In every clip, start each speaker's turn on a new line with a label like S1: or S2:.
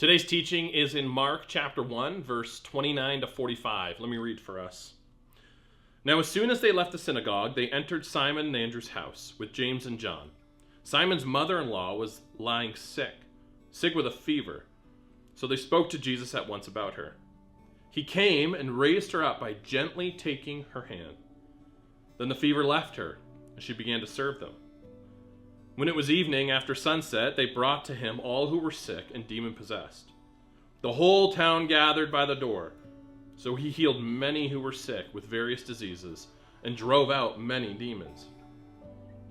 S1: Today's teaching is in Mark chapter 1, verse 29 to 45. Let me read for us. Now, as soon as they left the synagogue, they entered Simon and Andrew's house with James and John. Simon's mother-in-law was lying sick with a fever. So they spoke to Jesus at once about her. He came and raised her up by gently taking her hand. Then the fever left her, and she began to serve them. When it was evening, after sunset, they brought to him all who were sick and demon-possessed. The whole town gathered by the door. So he healed many who were sick with various diseases and drove out many demons.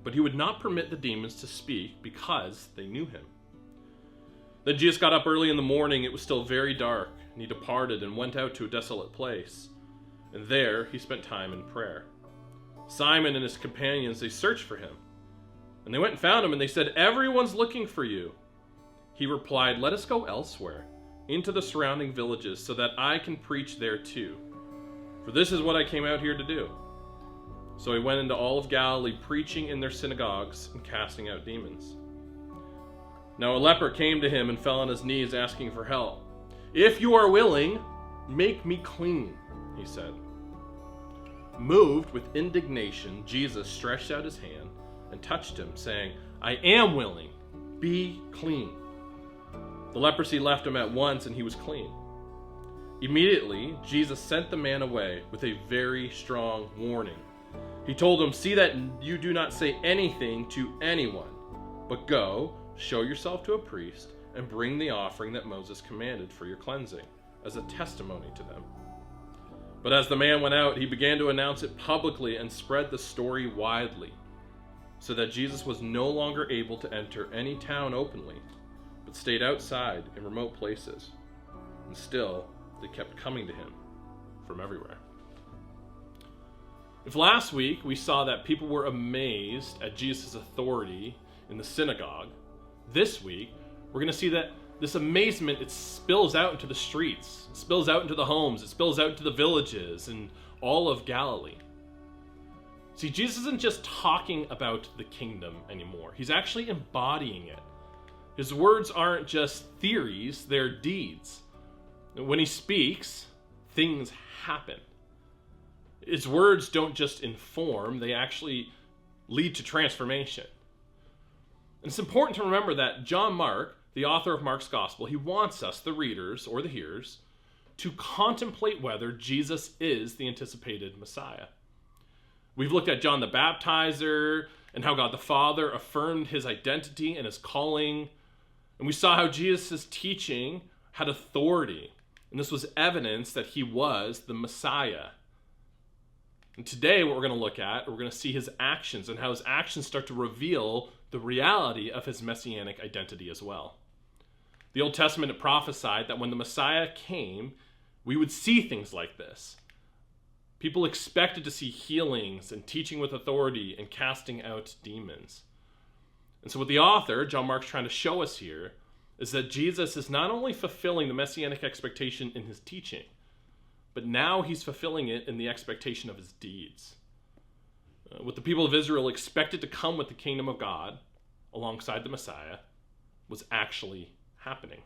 S1: But he would not permit the demons to speak because they knew him. Then Jesus got up early in the morning. It was still very dark, and he departed and went out to a desolate place. And there he spent time in prayer. Simon and his companions, they searched for him. And they went and found him, and they said, "Everyone's looking for you." He replied, "Let us go elsewhere, into the surrounding villages, so that I can preach there too. For this is what I came out here to do." So he went into all of Galilee, preaching in their synagogues and casting out demons. Now a leper came to him and fell on his knees, asking for help. "If you are willing, make me clean," he said. Moved with indignation, Jesus stretched out his hand and touched him, saying, "I am willing, be clean." The leprosy left him at once, and he was clean. Immediately, Jesus sent the man away with a very strong warning. He told him, "See that you do not say anything to anyone, but go, show yourself to a priest, and bring the offering that Moses commanded for your cleansing, as a testimony to them." But as the man went out, he began to announce it publicly and spread the story widely, so that Jesus was no longer able to enter any town openly, but stayed outside in remote places. And still, they kept coming to him from everywhere. If last week we saw that people were amazed at Jesus' authority in the synagogue, this week we're going to see that this amazement, it spills out into the streets, it spills out into the homes, it spills out into the villages and all of Galilee. See, Jesus isn't just talking about the kingdom anymore. He's actually embodying it. His words aren't just theories, they're deeds. When he speaks, things happen. His words don't just inform, they actually lead to transformation. And it's important to remember that John Mark, the author of Mark's Gospel, he wants us, the readers or the hearers, to contemplate whether Jesus is the anticipated Messiah. We've looked at John the Baptizer and how God the Father affirmed his identity and his calling. And we saw how Jesus' teaching had authority. And this was evidence that he was the Messiah. And today what we're going to look at, we're going to see his actions and how his actions start to reveal the reality of his messianic identity as well. The Old Testament prophesied that when the Messiah came, we would see things like this. People expected to see healings and teaching with authority and casting out demons. And so what the author, John Mark's trying to show us here, is that Jesus is not only fulfilling the messianic expectation in his teaching, but now he's fulfilling it in the expectation of his deeds. What the people of Israel expected to come with the kingdom of God alongside the Messiah was actually happening.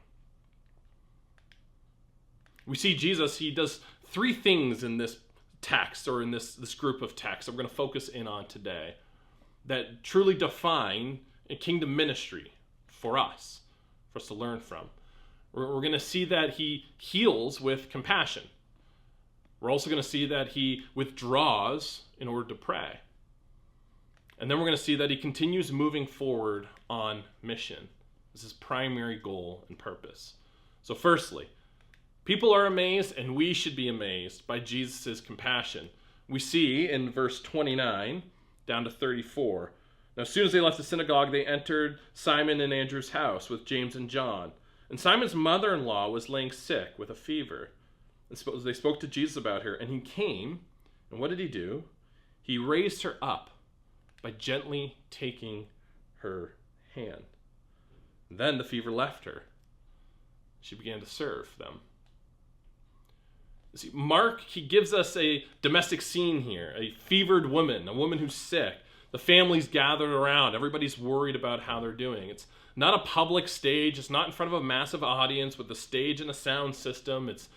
S1: We see Jesus, he does three things in this text, or in this group of texts that we're going to focus in on today, that truly define a kingdom ministry for us to learn from. We're going to see that he heals with compassion. We're also going to see that he withdraws in order to pray. And then we're going to see that he continues moving forward on mission. This is his primary goal and purpose. So firstly, people are amazed, and we should be amazed by Jesus' compassion. We see in verse 29 down to 34. Now, as soon as they left the synagogue, they entered Simon and Andrew's house with James and John. And Simon's mother-in-law was laying sick with a fever. And they spoke to Jesus about her, and he came, and what did he do? He raised her up by gently taking her hand. Then the fever left her. She began to serve them. See, Mark, he gives us a domestic scene here, a fevered woman, a woman who's sick. The family's gathered around. Everybody's worried about how they're doing. It's not a public stage. It's not in front of a massive audience with a stage and a sound system. It's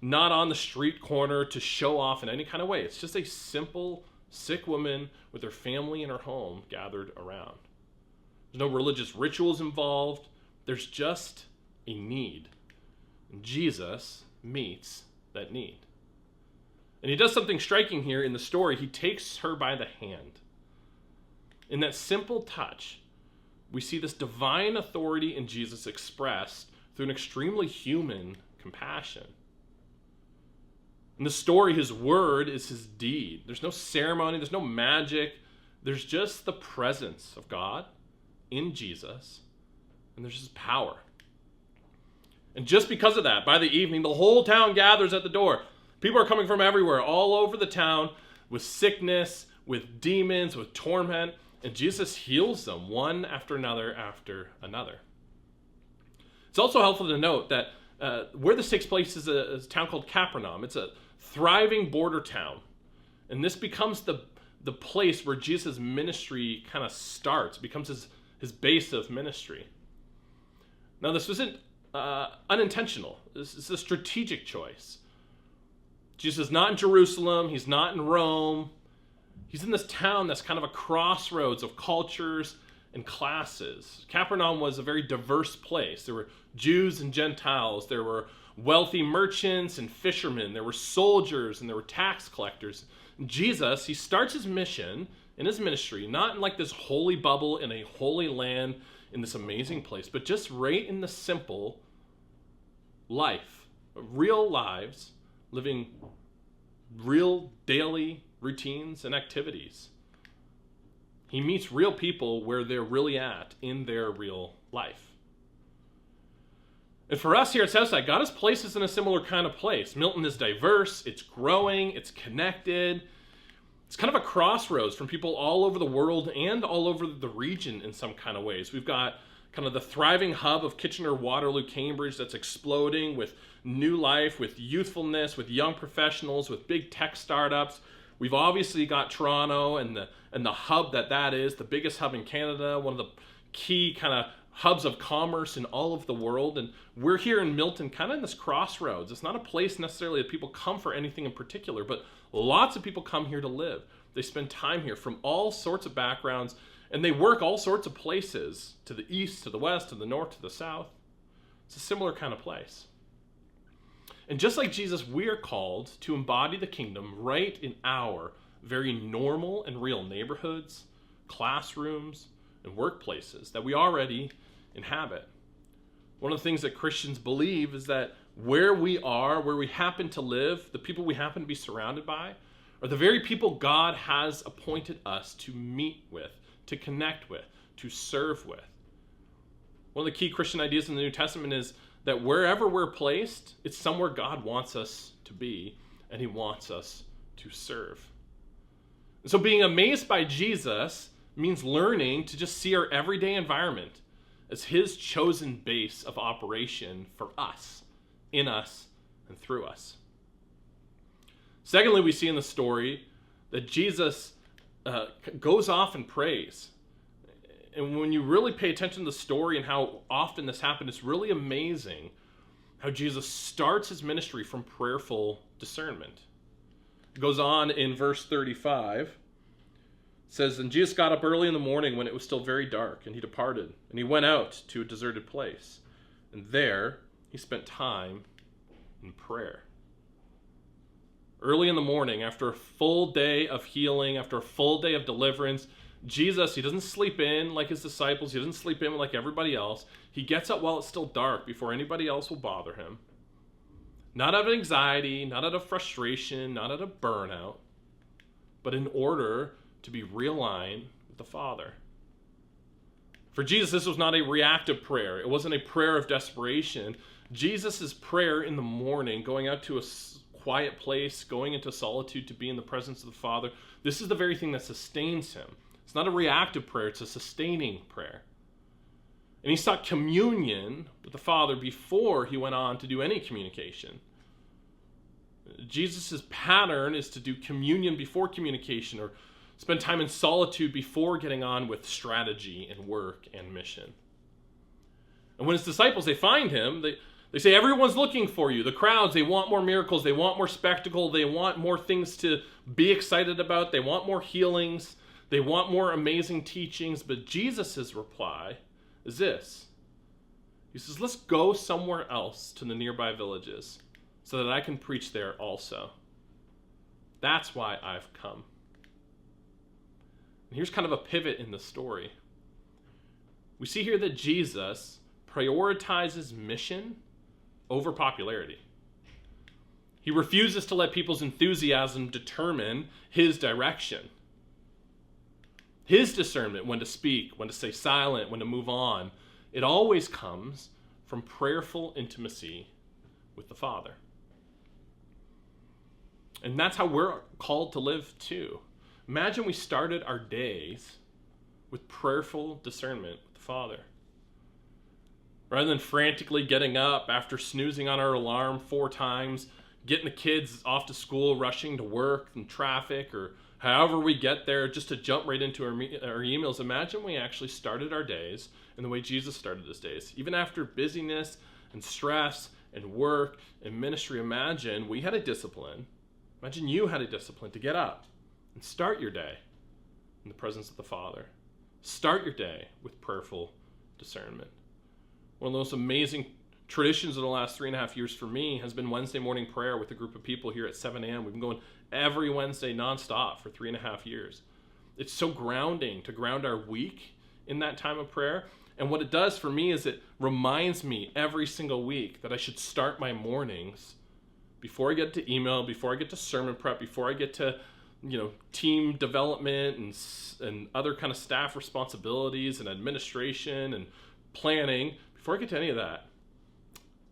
S1: not on the street corner to show off in any kind of way. It's just a simple, sick woman with her family in her home gathered around. There's no religious rituals involved. There's just a need. And Jesus meets that need. And he does something striking here in the story. He takes her by the hand. In that simple touch, we see this divine authority in Jesus expressed through an extremely human compassion. In the story, his word is his deed. There's no ceremony, there's no magic. There's just the presence of God in Jesus, and there's his power. And just because of that, by the evening, the whole town gathers at the door. People are coming from everywhere, all over the town, with sickness, with demons, with torment, and Jesus heals them one after another after another. It's also helpful to note that where this takes place is a town called Capernaum. It's a thriving border town. And this becomes the place where Jesus' ministry kind of starts, becomes his base of ministry. Now, this wasn't unintentional. This is a strategic choice. Jesus is not in Jerusalem. He's not in Rome. He's in this town that's kind of a crossroads of cultures and classes. Capernaum was a very diverse place. There were Jews and Gentiles. There were wealthy merchants and fishermen. There were soldiers and there were tax collectors. And Jesus, he starts his mission in his ministry, not in like this holy bubble in a holy land in this amazing place, but just right in the simple life, real lives, living real daily routines and activities. He meets real people where they're really at in their real life. And for us here at Southside, God has placed us in a similar kind of place. Milton is diverse, it's growing, it's connected. It's kind of a crossroads from people all over the world and all over the region in some kind of ways. We've got kind of the thriving hub of Kitchener, Waterloo, Cambridge that's exploding with new life, with youthfulness, with young professionals, with big tech startups. We've obviously got Toronto and the hub that is, the biggest hub in Canada, one of the key kind of hubs of commerce in all of the world. And we're here in Milton, kind of in this crossroads. It's not a place necessarily that people come for anything in particular, but lots of people come here to live. They spend time here from all sorts of backgrounds, and they work all sorts of places, to the east, to the west, to the north, to the south. It's a similar kind of place. And just like Jesus, we are called to embody the kingdom right in our very normal and real neighborhoods, classrooms, and workplaces that we already inhabit. One of the things that Christians believe is that where we are, where we happen to live, the people we happen to be surrounded by, are the very people God has appointed us to meet with, to connect with, to serve with. One of the key Christian ideas in the New Testament is that wherever we're placed, it's somewhere God wants us to be, and he wants us to serve. And so being amazed by Jesus means learning to just see our everyday environment as his chosen base of operation for us, in us, and through us. Secondly, we see in the story that Jesus goes off and prays. And when you really pay attention to the story and how often this happened, it's really amazing how Jesus starts his ministry from prayerful discernment. It goes on in verse 35. It says, "And Jesus got up early in the morning when it was still very dark, and he departed, and he went out to a deserted place. And there he spent time in prayer." Early in the morning, after a full day of healing, after a full day of deliverance, Jesus, he doesn't sleep in like his disciples. He doesn't sleep in like everybody else. He gets up while it's still dark before anybody else will bother him. Not out of anxiety, not out of frustration, not out of burnout, but in order to be realigned with the Father. For Jesus, this was not a reactive prayer. It wasn't a prayer of desperation. Jesus' prayer in the morning, going out to a quiet place, going into solitude to be in the presence of the Father, this is the very thing that sustains him. It's not a reactive prayer, it's a sustaining prayer. And he sought communion with the Father before he went on to do any communication. Jesus' pattern is to do communion before communication, or Spend time in solitude before getting on with strategy and work and mission. And when his disciples, they find him, they say, everyone's looking for you. The crowds, they want more miracles. They want more spectacle. They want more things to be excited about. They want more healings. They want more amazing teachings. But Jesus' reply is this. He says, let's go somewhere else to the nearby villages so that I can preach there also. That's why I've come. And here's kind of a pivot in the story. We see here that Jesus prioritizes mission over popularity. He refuses to let people's enthusiasm determine his direction. His discernment, when to speak, when to stay silent, when to move on, it always comes from prayerful intimacy with the Father. And that's how we're called to live too. Imagine we started our days with prayerful discernment with the Father. Rather than frantically getting up after snoozing on our alarm 4 times, getting the kids off to school, rushing to work and traffic, or however we get there just to jump right into our emails, imagine we actually started our days in the way Jesus started his days. Even after busyness and stress and work and ministry, imagine we had a discipline. Imagine you had a discipline to get up and start your day in the presence of the Father. Start your day with prayerful discernment. One of the most amazing traditions of the last 3.5 years for me has been Wednesday morning prayer with a group of people here at 7 a.m. We've been going every Wednesday nonstop for 3.5 years. It's so grounding to ground our week in that time of prayer. And what it does for me is it reminds me every single week that I should start my mornings before I get to email, before I get to sermon prep, before I get to team development and other kind of staff responsibilities and administration and planning. Before I get to any of that,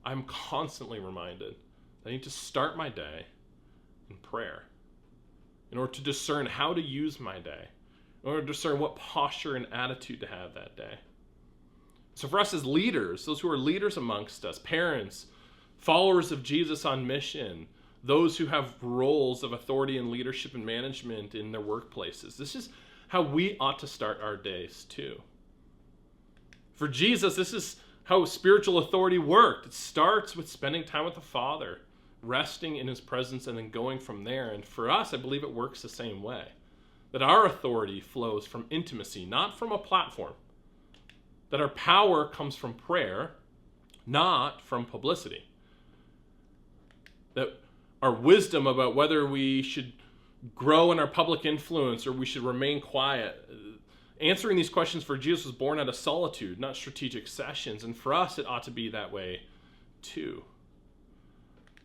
S1: I'm constantly reminded that I need to start my day in prayer in order to discern how to use my day, in order to discern what posture and attitude to have that day. So for us as leaders, those who are leaders amongst us, parents, followers of Jesus on mission, those who have roles of authority and leadership and management in their workplaces, this is how we ought to start our days too. For Jesus, this is how spiritual authority worked. It starts with spending time with the Father, resting in his presence, and then going from there. And for us, I believe it works the same way. That our authority flows from intimacy, not from a platform. That our power comes from prayer, not from publicity. That our wisdom about whether we should grow in our public influence or we should remain quiet. Answering these questions for Jesus was born out of solitude, not strategic sessions. And for us, it ought to be that way too.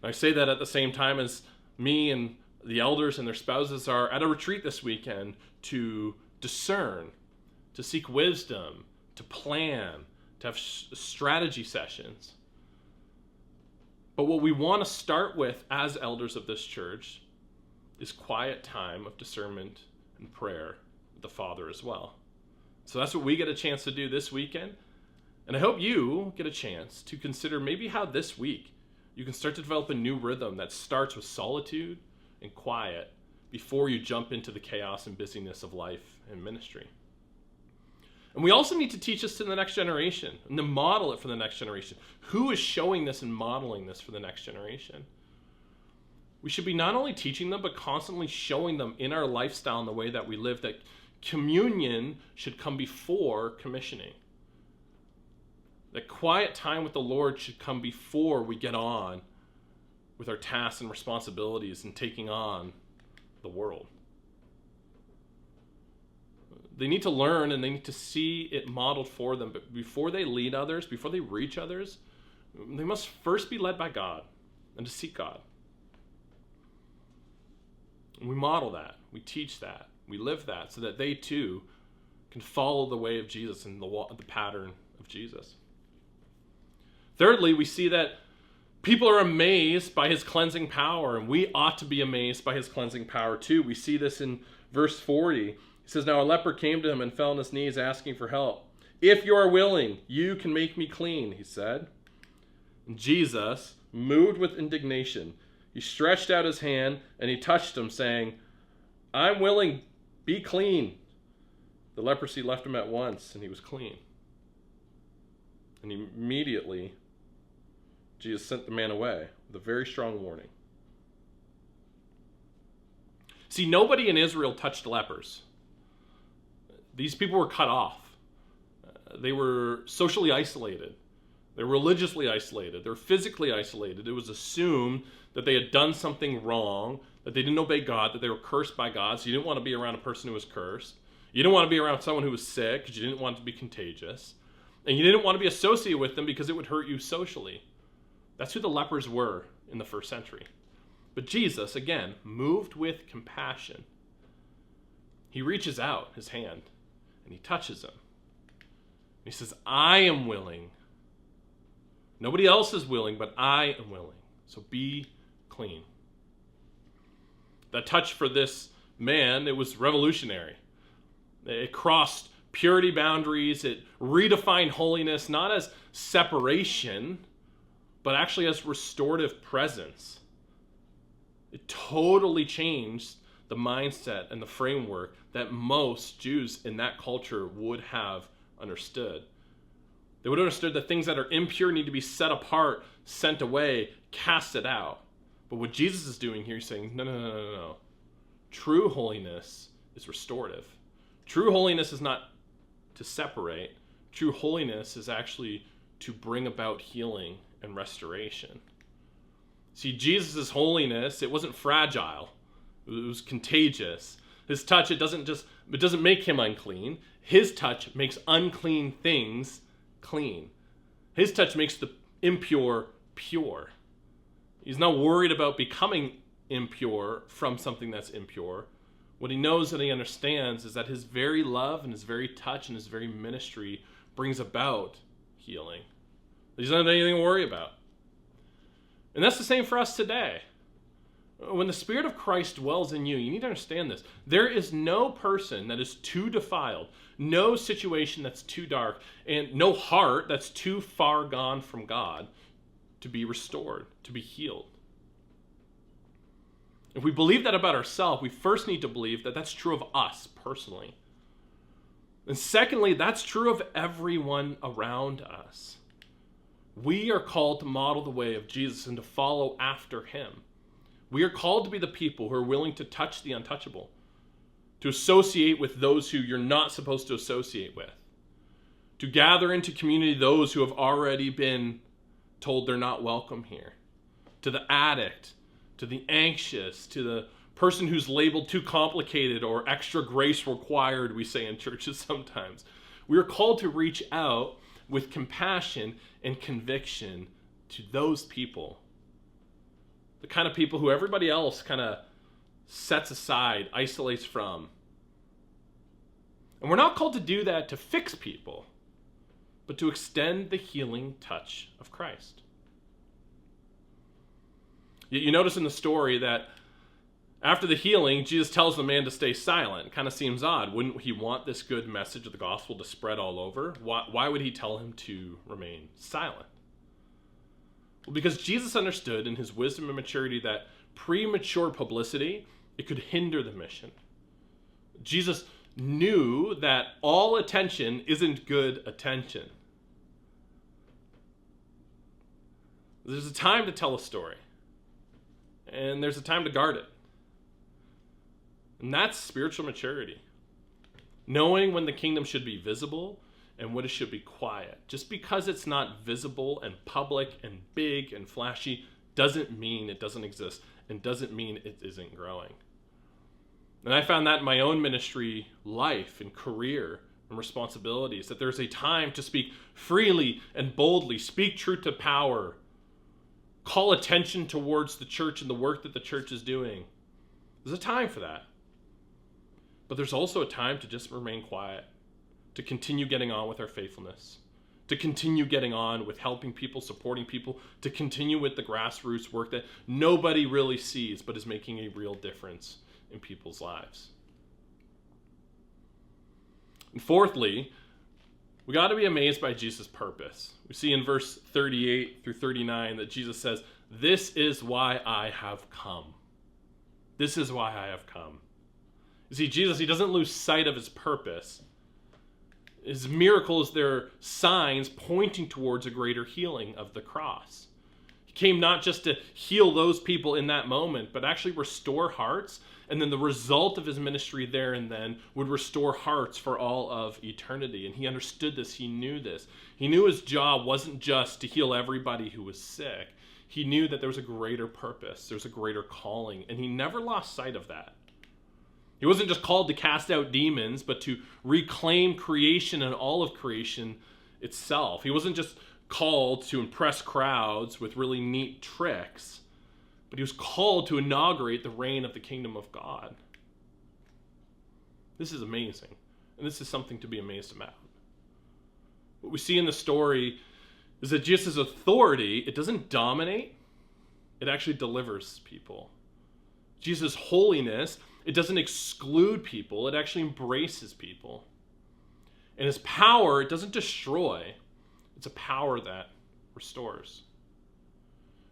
S1: I say that at the same time as me and the elders and their spouses are at a retreat this weekend to discern, to seek wisdom, to plan, to have strategy sessions. But what we want to start with as elders of this church is quiet time of discernment and prayer with the Father as well. So that's what we get a chance to do this weekend. And I hope you get a chance to consider maybe how this week you can start to develop a new rhythm that starts with solitude and quiet before you jump into the chaos and busyness of life and ministry. And we also need to teach this to the next generation and to model it for the next generation. Who is showing this and modeling this for the next generation? We should be not only teaching them, but constantly showing them in our lifestyle and the way that we live that communion should come before commissioning. That quiet time with the Lord should come before we get on with our tasks and responsibilities and taking on the world. They need to learn and they need to see it modeled for them. But before they lead others, before they reach others, they must first be led by God and to seek God. And we model that. We teach that. We live that so that they too can follow the way of Jesus and the pattern of Jesus. Thirdly, we see that people are amazed by his cleansing power, and we ought to be amazed by his cleansing power too. We see this in verse 40. He says, "Now a leper came to him and fell on his knees asking for help. 'If you are willing, you can make me clean,' he said. And Jesus, moved with indignation, he stretched out his hand and he touched him, saying, 'I'm willing, Be clean. The leprosy left him at once, and he was clean. And immediately, Jesus sent the man away with a very strong warning. See, nobody in Israel touched lepers. These people were cut off. They were socially isolated. They were religiously isolated. They were physically isolated. It was assumed that they had done something wrong, that they didn't obey God, that they were cursed by God. So you didn't want to be around a person who was cursed. You didn't want to be around someone who was sick because you didn't want it to be contagious. And you didn't want to be associated with them because it would hurt you socially. That's who the lepers were in the first century. But Jesus, again, moved with compassion. He reaches out his hand and he touches him. He says, I am willing. Nobody else is willing, but I am willing. So be clean. That touch for this man, it was revolutionary. It crossed purity boundaries. It redefined holiness, not as separation, but actually as restorative presence. It totally changed the mindset and the framework that most Jews in that culture would have understood. They would have understood that things that are impure need to be set apart, sent away, casted out. But what Jesus is doing here, he's saying, no. True holiness is restorative. True holiness is not to separate. True holiness is actually to bring about healing and restoration. See, Jesus' holiness, it wasn't fragile. It was contagious. His touch, it doesn't make him unclean. His touch makes unclean things clean. His touch makes the impure pure. He's not worried about becoming impure from something that's impure. What he knows and he understands is that his very love and his very touch and his very ministry brings about healing. He doesn't have anything to worry about. And that's the same for us today. When the Spirit of Christ dwells in you, you need to understand this. There is no person that is too defiled, no situation that's too dark, and no heart that's too far gone from God to be restored, to be healed. If we believe that about ourselves, we first need to believe that that's true of us personally. And secondly, that's true of everyone around us. We are called to model the way of Jesus and to follow after him. We are called to be the people who are willing to touch the untouchable, to associate with those who you're not supposed to associate with, to gather into community those who have already been told they're not welcome here, to the addict, to the anxious, to the person who's labeled too complicated or extra grace required, we say in churches sometimes. We are called to reach out with compassion and conviction to those people. The kind of people who everybody else kind of sets aside, isolates from. And we're not called to do that to fix people, but to extend the healing touch of Christ. You notice in the story that after the healing, Jesus tells the man to stay silent. It kind of seems odd. Wouldn't he want this good message of the gospel to spread all over? Why would he tell him to remain silent? Well, because Jesus understood in his wisdom and maturity that premature publicity, it could hinder the mission. Jesus knew that all attention isn't good attention. There's a time to tell a story, and there's a time to guard it. And that's spiritual maturity. Knowing when the kingdom should be visible and when it should be quiet. Just because it's not visible and public and big and flashy doesn't mean it doesn't exist and doesn't mean it isn't growing. And I found that in my own ministry life and career and responsibilities, that there's a time to speak freely and boldly, speak truth to power, call attention towards the church and the work that the church is doing. There's a time for that. But there's also a time to just remain quiet, to continue getting on with our faithfulness, to continue getting on with helping people, supporting people, to continue with the grassroots work that nobody really sees but is making a real difference in people's lives. And fourthly, we got to be amazed by Jesus' purpose. We see in verse 38 through 39 that Jesus says, "This is why I have come. This is why I have come." You see, Jesus, he doesn't lose sight of his purpose. His miracles, they're signs pointing towards a greater healing of the cross. He came not just to heal those people in that moment, but actually restore hearts. And then the result of his ministry there and then would restore hearts for all of eternity. And he understood this. He knew this. He knew his job wasn't just to heal everybody who was sick. He knew that there was a greater purpose. There was a greater calling. And he never lost sight of that. He wasn't just called to cast out demons, but to reclaim creation and all of creation itself. He wasn't just called to impress crowds with really neat tricks, but he was called to inaugurate the reign of the kingdom of God. This is amazing, and this is something to be amazed about. What we see in the story is that Jesus' authority, it doesn't dominate, it actually delivers people. Jesus' holiness, it doesn't exclude people, it actually embraces people. And his power, it doesn't destroy, it's a power that restores.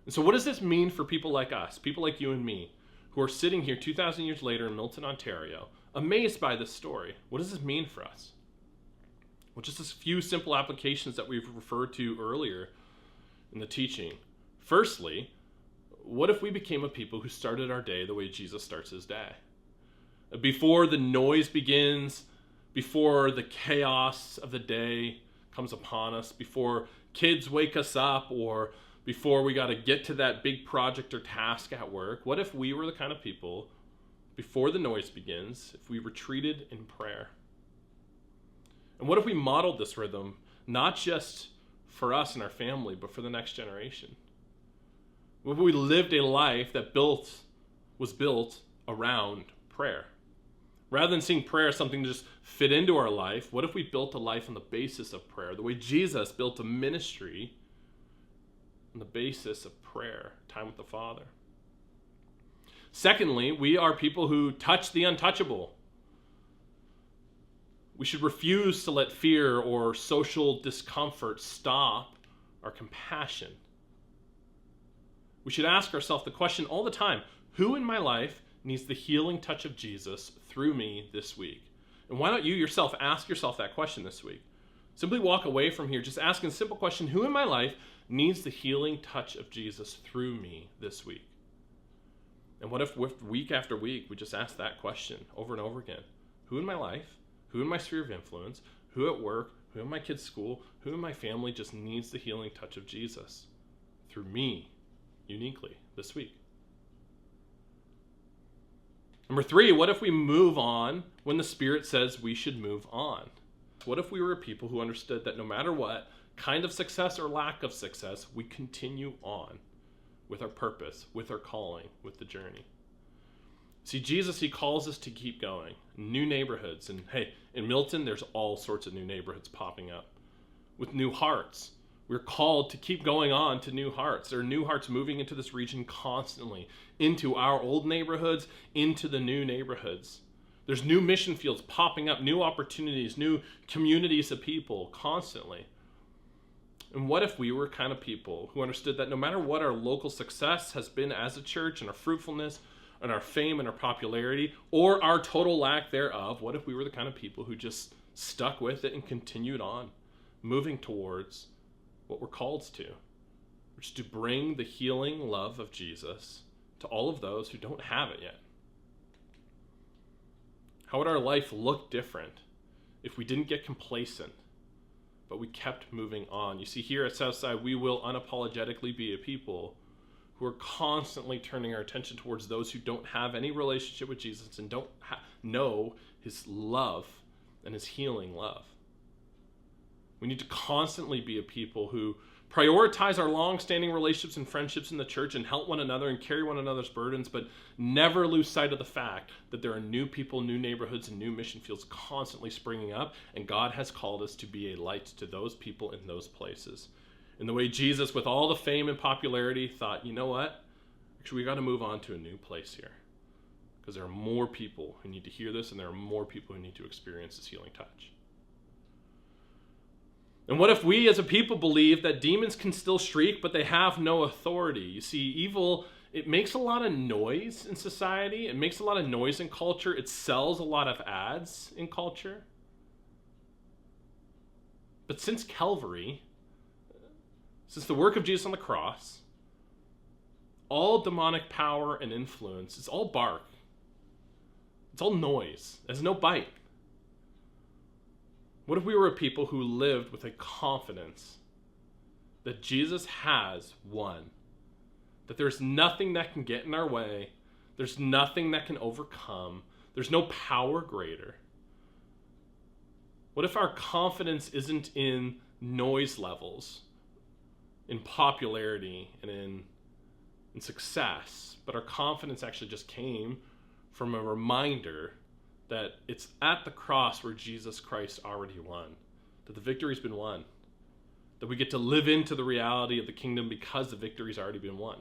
S1: And so what does this mean for people like us, people like you and me, who are sitting here 2,000 years later in Milton, Ontario, amazed by this story? What does this mean for us? Well, just a few simple applications that we've referred to earlier in the teaching. Firstly, what if we became a people who started our day the way Jesus starts his day? Before the noise begins, before the chaos of the day comes upon us, before kids wake us up, or before we got to get to that big project or task at work, what if we were the kind of people, before the noise begins, if we retreated in prayer? And what if we modeled this rhythm, not just for us and our family, but for the next generation? What if we lived a life that was built around prayer? Rather than seeing prayer as something to just fit into our life, what if we built a life on the basis of prayer? The way Jesus built a ministry on the basis of prayer, time with the Father. Secondly, we are people who touch the untouchable. We should refuse to let fear or social discomfort stop our compassion. We should ask ourselves the question all the time, who in my life needs the healing touch of Jesus through me this week? And why don't you yourself ask yourself that question this week? Simply walk away from here just asking a simple question, who in my life needs the healing touch of Jesus through me this week? And what if week after week we just ask that question over and over again? Who in my life, who in my sphere of influence, who at work, who in my kids' school, who in my family just needs the healing touch of Jesus through me uniquely this week? Number 3, what if we move on when the Spirit says we should move on? What if we were a people who understood that no matter what kind of success or lack of success, we continue on with our purpose, with our calling, with the journey? See, Jesus, he calls us to keep going. New neighborhoods. And hey, in Milton, there's all sorts of new neighborhoods popping up with new hearts. We're called to keep going on to new hearts. There are new hearts moving into this region constantly, into our old neighborhoods, into the new neighborhoods. There's new mission fields popping up, new opportunities, new communities of people constantly. And what if we were kind of people who understood that no matter what our local success has been as a church and our fruitfulness and our fame and our popularity, or our total lack thereof, what if we were the kind of people who just stuck with it and continued on, moving towards what we're called to, which is to bring the healing love of Jesus to all of those who don't have it yet? How would our life look different if we didn't get complacent, but we kept moving on? You see, here at Southside, we will unapologetically be a people who are constantly turning our attention towards those who don't have any relationship with Jesus and don't know his love and his healing love. We need to constantly be a people who prioritize our long-standing relationships and friendships in the church and help one another and carry one another's burdens, but never lose sight of the fact that there are new people, new neighborhoods, and new mission fields constantly springing up, and God has called us to be a light to those people in those places. In the way Jesus, with all the fame and popularity, thought, you know what? Actually, we got to move on to a new place here, because there are more people who need to hear this, and there are more people who need to experience this healing touch. And what if we as a people believe that demons can still shriek, but they have no authority? You see, evil it makes a lot of noise in society. It makes a lot of noise in culture. It sells a lot of ads in culture. But since Calvary, since the work of Jesus on the cross, all demonic power and influence, it's all bark. It's all noise. There's no bite. What if we were a people who lived with a confidence that Jesus has won? That there's nothing that can get in our way. There's nothing that can overcome. There's no power greater. What if our confidence isn't in noise levels, in popularity, and in success, but our confidence actually just came from a reminder that it's at the cross where Jesus Christ already won, that the victory's been won, that we get to live into the reality of the kingdom because the victory's already been won,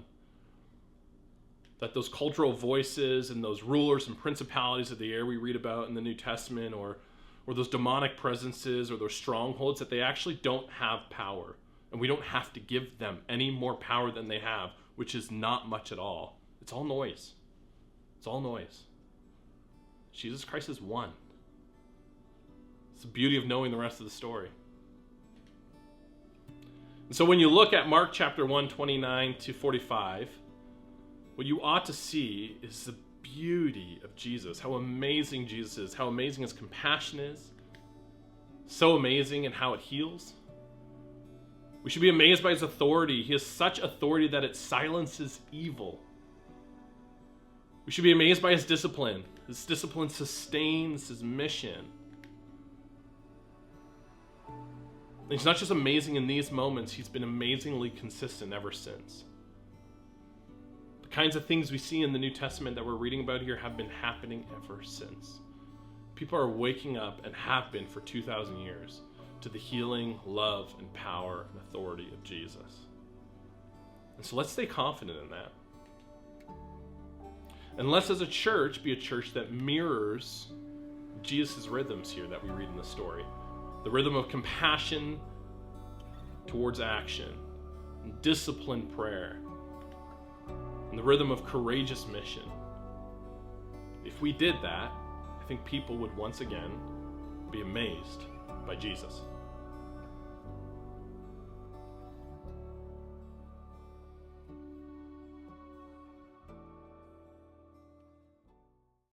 S1: that those cultural voices and those rulers and principalities of the air we read about in the New Testament, or those demonic presences or those strongholds, that they actually don't have power, and we don't have to give them any more power than they have, which is not much at all. It's all noise. It's all noise. Jesus Christ has won. It's the beauty of knowing the rest of the story. And so when you look at Mark chapter 1, 29 to 45, what you ought to see is the beauty of Jesus, how amazing Jesus is, how amazing his compassion is, so amazing in how it heals. We should be amazed by his authority. He has such authority that it silences evil. We should be amazed by his discipline. His discipline sustains his mission. And he's not just amazing in these moments, he's been amazingly consistent ever since. The kinds of things we see in the New Testament that we're reading about here have been happening ever since. People are waking up, and have been for 2,000 years, to the healing, love, and power and authority of Jesus. And so let's stay confident in that. And let's, as a church, be a church that mirrors Jesus' rhythms here that we read in the story. The rhythm of compassion towards action, and disciplined prayer, and the rhythm of courageous mission. If we did that, I think people would once again be amazed by Jesus.